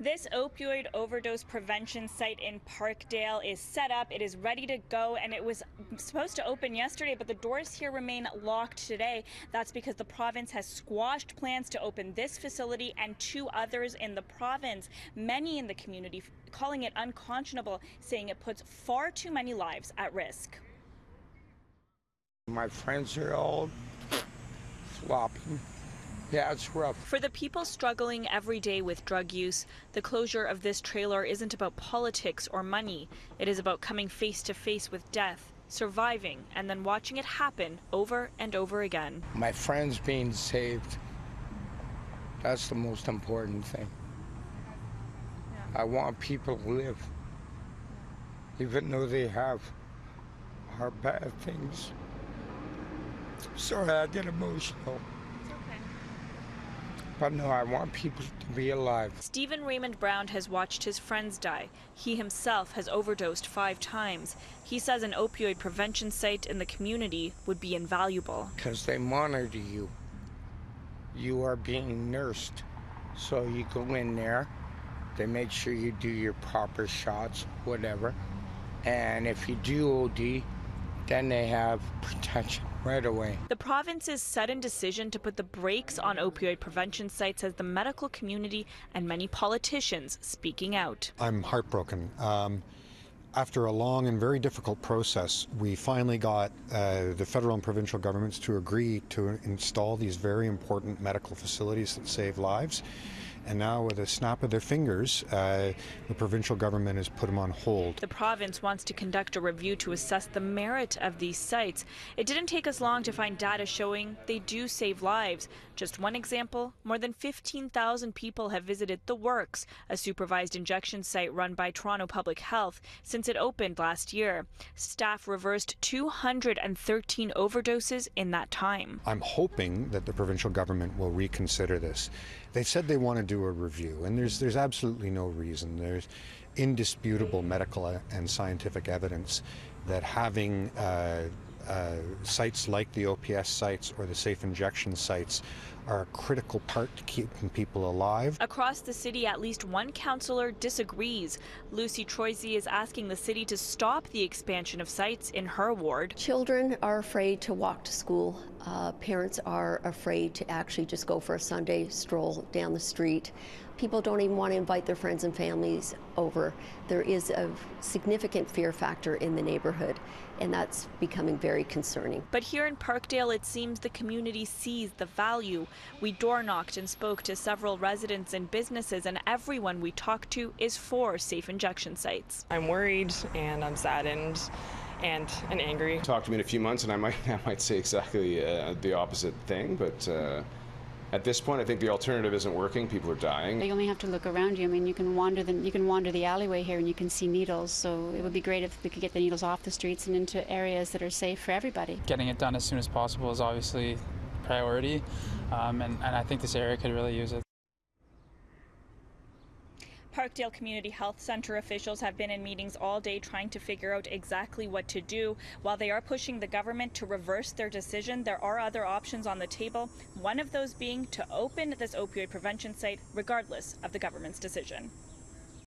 This opioid overdose prevention site in Parkdale is set up. It is ready to go, and it was supposed to open yesterday, but the doors here remain locked today. That's because the province has squashed plans to open this facility and two others in the province. Many in the community calling it unconscionable, saying it puts far too many lives at risk. My friends are all flopping. Yeah, it's rough. For the people struggling every day with drug use, the closure of this trailer isn't about politics or money. It is about coming face to face with death, surviving, and then watching it happen over and over again. My friends being saved, that's the most important thing. Yeah. I want people to live, even though they have bad things. Sorry, I get emotional. But no, I want people to be alive. Stephen Raymond Brown has watched his friends die. He himself has overdosed 5 times. He says an opioid prevention site in the community would be invaluable. Because they monitor you. You are being nursed. So you go in there, they make sure you do your proper shots, whatever. And if you do OD, then they have protection right away. The province's sudden decision to put the brakes on opioid prevention sites has the medical community and many politicians speaking out. I'm heartbroken. After a long and very difficult process, we finally got the federal and provincial governments to agree to install these very important medical facilities that save lives. And now, with a snap of their fingers, the provincial government has put them on hold. The province wants to conduct a review to assess the merit of these sites. It didn't take us long to find data showing they do save lives. Just one example, more than 15,000 people have visited The Works, a supervised injection site run by Toronto Public Health, since it opened last year. Staff reversed 213 overdoses in that time. I'm hoping that the provincial government will reconsider this. They've said they want to do a review, and there's absolutely no reason. There's indisputable medical and scientific evidence that having sites like the OPS sites or the safe injection sites are a critical part to keeping people alive. Across the city, at least one councillor disagrees. Lucy Troisy is asking the city to stop the expansion of sites in her ward. Children are afraid to walk to school. Parents are afraid to actually just go for a Sunday stroll down the street. People don't even want to invite their friends and families over. There is a significant fear factor in the neighborhood, and that's becoming very concerning. But here in Parkdale, it seems the community sees the value. We door-knocked and spoke to several residents and businesses, and everyone we talked to is for safe injection sites. I'm worried and I'm saddened and angry. Talk to me in a few months and I might say exactly the opposite thing, but at this point, I think the alternative isn't working. People are dying. You only have to look around you. I mean, you can wander the alleyway here and you can see needles. So it would be great if we could get the needles off the streets and into areas that are safe for everybody. Getting it done as soon as possible is obviously priority, and I think this area could really use it. Parkdale Community Health Centre officials have been in meetings all day trying to figure out exactly what to do. While they are pushing the government to reverse their decision, there are other options on the table, one of those being to open this opioid prevention site regardless of the government's decision.